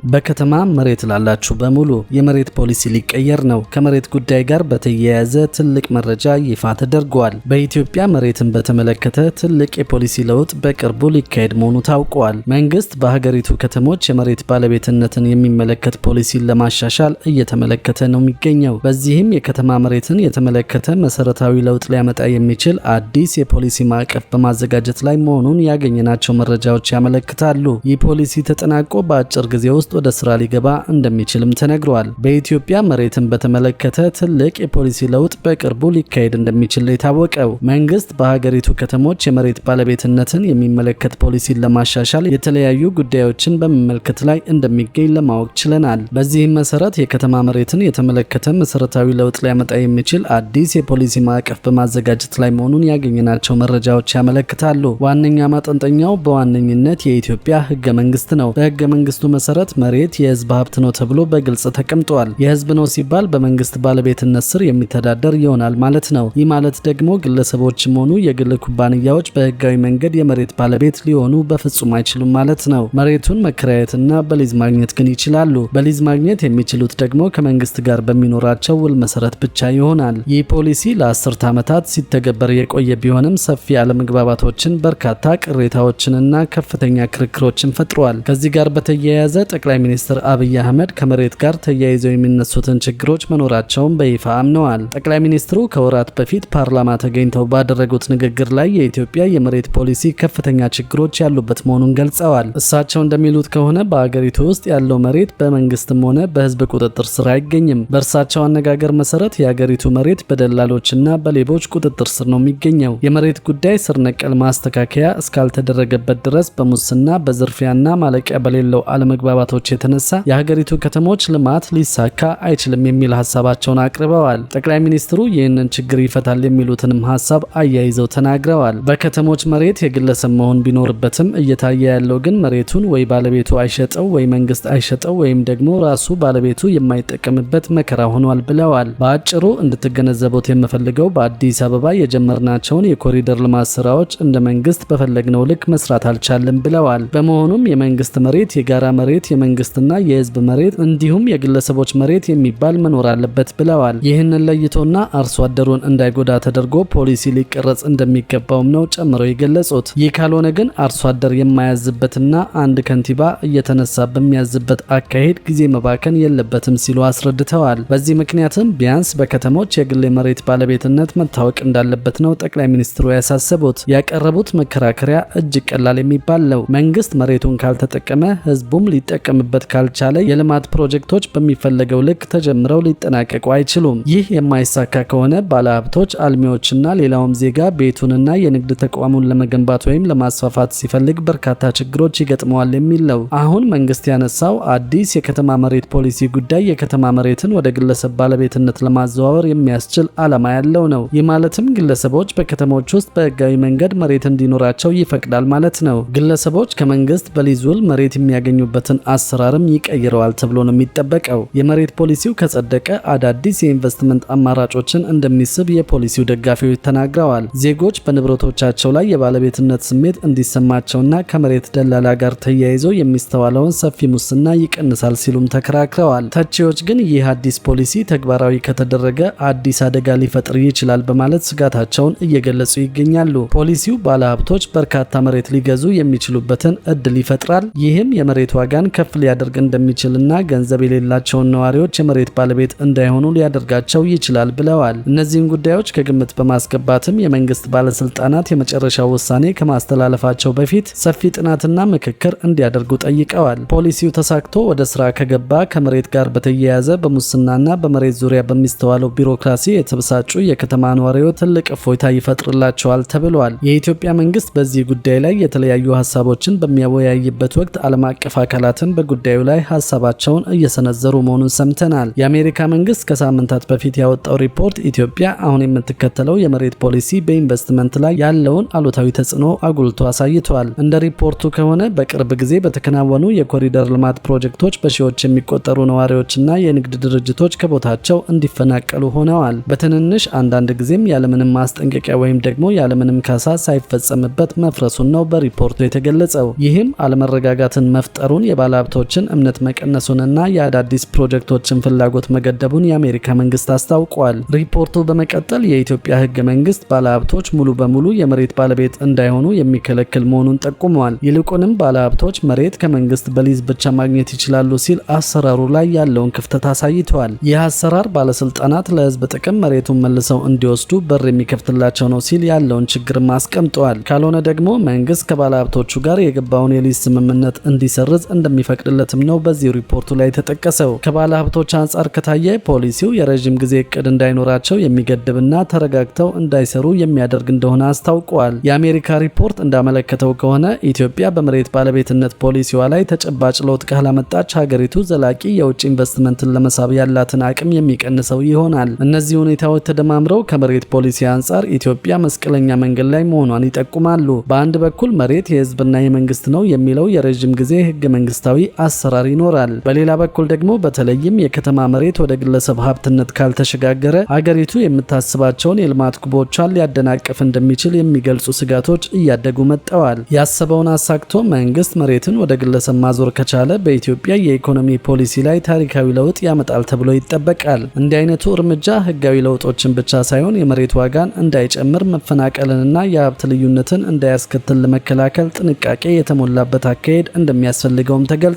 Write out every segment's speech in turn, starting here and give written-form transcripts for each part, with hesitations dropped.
በከተማ መሬት ላላችሁ በሙሉ የመሬት ፖሊሲ ሊቀየር ነው። ከመሬት ጉዳይ ጋር በተያያዘ ትልቅ መረጃ ይፋ ተደርጓል። በኢትዮጵያ መሬትን በተመለከተ ትልቅ የፖሊሲ ለውጥ በቅርቡ ሊካሄድ መሆኑ ታውቋል። መንግስት በሀገሪቱ ከተሞች የመሬት ባለቤትነትን የሚመለከት ፖሊሲን ለማሻሻል እየተመለከተ ነው የሚገኘው። በዚህም የከተማ መሬትን የተመለከተ መሰረታዊ ለውጥ ሊያመጣ የሚችል አዲስ የፖሊሲ ማዕቀፍ በማዘጋጀት ላይ መሆኑን ያገኘናቸው መረጃዎች ያመለክታሉ። ይህ ፖሊሲ ተጠናቆ በአጭር ጊዜ ውስጥ ወደ ስራ ሊገባ እንደሚችልም ተነግሯል። በኢትዮጵያ መሬትን በተመለከተ ትልቅ የፖሊሲ ለውጥ በቅርቡ ሊካሄድ እንደሚችል የታወቀው መንግስት በሀገሪቱ ከተሞች የመሬት ባለቤትነትን የሚመለከት ፖሊሲን ለማሻሻል የተለያዩ ጉዳዮችን በመመልከት ላይ እንደሚገኝ ለማወቅ ችለናል። በዚህም መሰረት የከተማ መሬትን የተመለከተ መሰረታዊ ለውጥ ሊያመጣ የሚችል አዲስ የፖሊሲ ማዕቀፍ በማዘጋጀት ላይ መሆኑን ያገኘናቸው መረጃዎች ያመለክታሉ። ዋነኛ ማጠንጠኛው በዋነኝነት የኢትዮጵያ ህገ መንግስት ነው። በህገ መንግስቱ መሰረት መሬት የህዝብ ሀብት ነው ተብሎ በግልጽ ተቀምጧል። የህዝብ ነው ሲባል በመንግስት ባለቤትነት ስር የሚተዳደር ይሆናል ማለት ነው። ይህ ማለት ደግሞ ግለሰቦችም ሆኑ የግል ኩባንያዎች በህጋዊ መንገድ የመሬት ባለቤት ሊሆኑ በፍጹም አይችሉም ማለት ነው። መሬቱን መከራየትና በሊዝ ማግኘት ግን ይችላሉ። በሊዝ ማግኘት የሚችሉት ደግሞ ከመንግስት ጋር በሚኖራቸው ውል መሰረት ብቻ ይሆናል። ይህ ፖሊሲ ለአስርት ዓመታት ሲተገበር የቆየ ቢሆንም ሰፊ አለመግባባቶችን፣ በርካታ ቅሬታዎችንና ከፍተኛ ክርክሮችን ፈጥሯል። ከዚህ ጋር በተያያዘ ጠቅላይ ሚኒስትር አብይ አህመድ ከመሬት ጋር ተያይዘው የሚነሱትን ችግሮች መኖራቸውን በይፋ አምነዋል። ጠቅላይ ሚኒስትሩ ከወራት በፊት ፓርላማ ተገኝተው ባደረጉት ንግግር ላይ የኢትዮጵያ የመሬት ፖሊሲ ከፍተኛ ችግሮች ያሉበት መሆኑን ገልጸዋል። እሳቸው እንደሚሉት ከሆነ በአገሪቱ ውስጥ ያለው መሬት በመንግስትም ሆነ በህዝብ ቁጥጥር ስር አይገኝም። በእርሳቸው አነጋገር መሰረት የአገሪቱ መሬት በደላሎችና በሌቦች ቁጥጥር ስር ነው የሚገኘው። የመሬት ጉዳይ ስር ነቀል ማስተካከያ እስካልተደረገበት ድረስ በሙስና በዝርፊያና ማለቂያ በሌለው አለመግባባቶች የተነሳ የሀገሪቱ ከተሞች ልማት ሊሳካ አይችልም የሚል ሀሳባቸውን አቅርበዋል። ጠቅላይ ሚኒስትሩ ይህንን ችግር ይፈታል የሚሉትንም ሀሳብ አያይዘው ተናግረዋል። በከተሞች መሬት የግለሰብ መሆን ቢኖርበትም እየታየ ያለው ግን መሬቱን ወይ ባለቤቱ አይሸጠው ወይ መንግስት አይሸጠው ወይም ደግሞ ራሱ ባለቤቱ የማይጠቀምበት መከራ ሆኗል ብለዋል። በአጭሩ እንድትገነዘቡት የምፈልገው በአዲስ አበባ የጀመርናቸውን የኮሪደር ልማት ስራዎች እንደ መንግስት በፈለግነው ልክ መስራት አልቻለም ብለዋል። በመሆኑም የመንግስት መሬት፣ የጋራ መሬት፣ የመንግስትና የህዝብ መሬት እንዲሁም የግለሰቦች መሬት የሚባል መኖር አለበት ብለዋል። ይህንን ለይቶና አርሶ አደሩን እንዳይጎዳ ተደርጎ ፖሊሲ ሊቀረጽ እንደሚገባውም ነው ጨምረው የገለጹት። ይህ ካልሆነ ግን አርሶ አደር የማያዝበትና አንድ ከንቲባ እየተነሳ በሚያዝበት አካሄድ ጊዜ መባከን የለበትም ሲሉ አስረድተዋል። በዚህ ምክንያትም ቢያንስ በከተሞች የግል መሬት ባለቤትነት መታወቅ እንዳለበት ነው ጠቅላይ ሚኒስትሩ ያሳሰቡት። ያቀረቡት መከራከሪያ እጅግ ቀላል የሚባል ነው። መንግስት መሬቱን ካልተጠቀመ ህዝቡም ሊጠቀምበት ካልቻለ የልማት ፕሮጀክቶች በሚፈለገው ልክ ተጀምረው ሊጠናቀቁ አይችሉም። ይህ የማይሳካ ከሆነ ባለሀብቶች፣ አልሚዎችና ሌላውም ዜጋ ቤቱንና የንግድ ተቋሙን ለመገንባት ወይም ለማስፋፋት ሲፈልግ በርካታ ችግሮች ይገጥመዋል የሚል ነው። አሁን መንግስት ያነሳው አዲስ የከተማ መሬት ፖሊሲ ጉዳይ የከተማ መሬትን ወደ ግለሰብ ባለቤትነት ለማዘዋወር የሚያስችል ዓላማ ያለው ነው። ይህ ማለትም ግለሰቦች በከተሞች ውስጥ በህጋዊ መንገድ መሬት እንዲኖራቸው ይፈቅዳል ማለት ነው። ግለሰቦች ከመንግስት በሊዝ ውል መሬት የሚያገኙበትን አሰራርም ይቀይረዋል ተብሎ ነው የሚጠበቀው። የመሬት ፖሊሲው ከጸደቀ አዳዲስ የኢንቨስትመንት አማራጮችን እንደሚስብ የፖሊሲው ደጋፊዎች ተናግረዋል። ዜጎች በንብረቶቻቸው ላይ የባለቤትነት ስሜት እንዲሰማቸውና ከመሬት ደላላ ጋር ተያይዞ የሚስተዋለውን ሰፊ ሙስና ይቀንሳል ሲሉም ተከራክረዋል። ተቺዎች ግን ይህ አዲስ ፖሊሲ ተግባራዊ ከተደረገ አዲስ አደጋ ሊፈጥር ይችላል በማለት ስጋታቸውን እየገለጹ ይገኛሉ። ፖሊሲው ባለሀብቶች በርካታ መሬት ሊገዙ የሚችሉበትን እድል ይፈጥራል። ይህም የመሬት ዋጋን ከፍ ሊያደርግ እንደሚችልና ገንዘብ የሌላቸውን ነዋሪዎች የመሬት ባለቤት እንዳይሆኑ ሊያደርጋቸው ይችላል ብለዋል። እነዚህን ጉዳዮች ከግምት በማስገባትም የመንግስት ባለስልጣናት የመጨረሻው ውሳኔ ከማስተላለፋቸው በፊት ሰፊ ጥናትና ምክክር እንዲያደርጉ ጠይቀዋል። ፖሊሲው ተሳክቶ ወደ ስራ ከገባ ከመሬት ጋር በተያያዘ በሙስናና በመሬት ዙሪያ በሚስተዋለው ቢሮክራሲ የተበሳጩ የከተማ ነዋሪዎች ትልቅ እፎይታ ይፈጥርላቸዋል ተብሏል። የኢትዮጵያ መንግስት በዚህ ጉዳይ ላይ የተለያዩ ሀሳቦችን በሚያወያይበት ወቅት ዓለም አቀፍ አካላትን በጉዳዩ ላይ ሀሳባቸውን እየሰነዘሩ መሆኑን ሰምተናል። የአሜሪካ መንግስት ከሳምንታት በፊት ያወጣው ሪፖርት ኢትዮጵያ አሁን የምትከተለው የመሬት ፖሊሲ በኢንቨስትመንት ላይ ያለውን አሉታዊ ተጽዕኖ አጉልቶ አሳይቷል። እንደ ሪፖርቱ ከሆነ በቅርብ ጊዜ በተከናወኑ የኮሪደር ልማት ፕሮጀክቶች በሺዎች የሚቆጠሩ ነዋሪዎችና የንግድ ድርጅቶች ከቦታቸው እንዲፈናቀሉ ሆነዋል። በትንንሽ አንዳንድ ጊዜም ያለምንም ማስጠንቀቂያ ወይም ደግሞ ያለምንም ካሳ ሳይፈጸምበት መፍረሱን ነው በሪፖርቱ የተገለጸው። ይህም አለመረጋጋትን መፍጠሩን የባለሀብቶች ባለሀብቶችን እምነት መቀነሱንና የአዳዲስ ፕሮጀክቶችን ፍላጎት መገደቡን የአሜሪካ መንግስት አስታውቋል። ሪፖርቱ በመቀጠል የኢትዮጵያ ህገ መንግስት ባለሀብቶች ሙሉ በሙሉ የመሬት ባለቤት እንዳይሆኑ የሚከለክል መሆኑን ጠቁመዋል። ይልቁንም ባለሀብቶች መሬት ከመንግስት በሊዝ ብቻ ማግኘት ይችላሉ ሲል አሰራሩ ላይ ያለውን ክፍተት አሳይተዋል። ይህ አሰራር ባለስልጣናት ለህዝብ ጥቅም መሬቱን መልሰው እንዲወስዱ በር የሚከፍትላቸው ነው ሲል ያለውን ችግርም አስቀምጠዋል። ካልሆነ ደግሞ መንግስት ከባለሀብቶቹ ጋር የገባውን የሊዝ ስምምነት እንዲሰርዝ እንደሚፈቅድለትም ነው በዚህ ሪፖርቱ ላይ ተጠቀሰው። ከባለሀብቶች አንጻር ከታየ ፖሊሲው የረዥም ጊዜ እቅድ እንዳይኖራቸው የሚገድብና ተረጋግተው እንዳይሰሩ የሚያደርግ እንደሆነ አስታውቀዋል። የአሜሪካ ሪፖርት እንዳመለከተው ከሆነ ኢትዮጵያ በመሬት ባለቤትነት ፖሊሲዋ ላይ ተጨባጭ ለውጥ ካላመጣች ሀገሪቱ ዘላቂ የውጭ ኢንቨስትመንትን ለመሳብ ያላትን አቅም የሚቀንሰው ይሆናል። እነዚህ ሁኔታዎች ተደማምረው ከመሬት ፖሊሲ አንጻር ኢትዮጵያ መስቀለኛ መንገድ ላይ መሆኗን ይጠቁማሉ። በአንድ በኩል መሬት የህዝብና የመንግስት ነው የሚለው የረዥም ጊዜ ህገ መንግስታዊ አሰራር ይኖራል። በሌላ በኩል ደግሞ በተለይም የከተማ መሬት ወደ ግለሰብ ሀብትነት ካልተሸጋገረ ሀገሪቱ የምታስባቸውን የልማት ግቦቿን ሊያደናቅፍ እንደሚችል የሚገልጹ ስጋቶች እያደጉ መጥተዋል። ያሰበውን አሳክቶ መንግስት መሬትን ወደ ግለሰብ ማዞር ከቻለ በኢትዮጵያ የኢኮኖሚ ፖሊሲ ላይ ታሪካዊ ለውጥ ያመጣል ተብሎ ይጠበቃል። እንዲህ አይነቱ እርምጃ ህጋዊ ለውጦችን ብቻ ሳይሆን የመሬት ዋጋን እንዳይጨምር፣ መፈናቀልንና የሀብት ልዩነትን እንዳያስከትል ለመከላከል ጥንቃቄ የተሞላበት አካሄድ እንደሚያስፈልገውም ተገልጿል።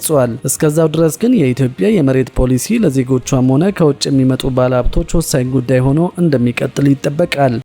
እስከዛው ድረስ ግን የኢትዮጵያ የመሬት ፖሊሲ ለዜጎቿም ሆነ ከውጭ የሚመጡ ባለሀብቶች ወሳኝ ጉዳይ ሆኖ እንደሚቀጥል ይጠበቃል።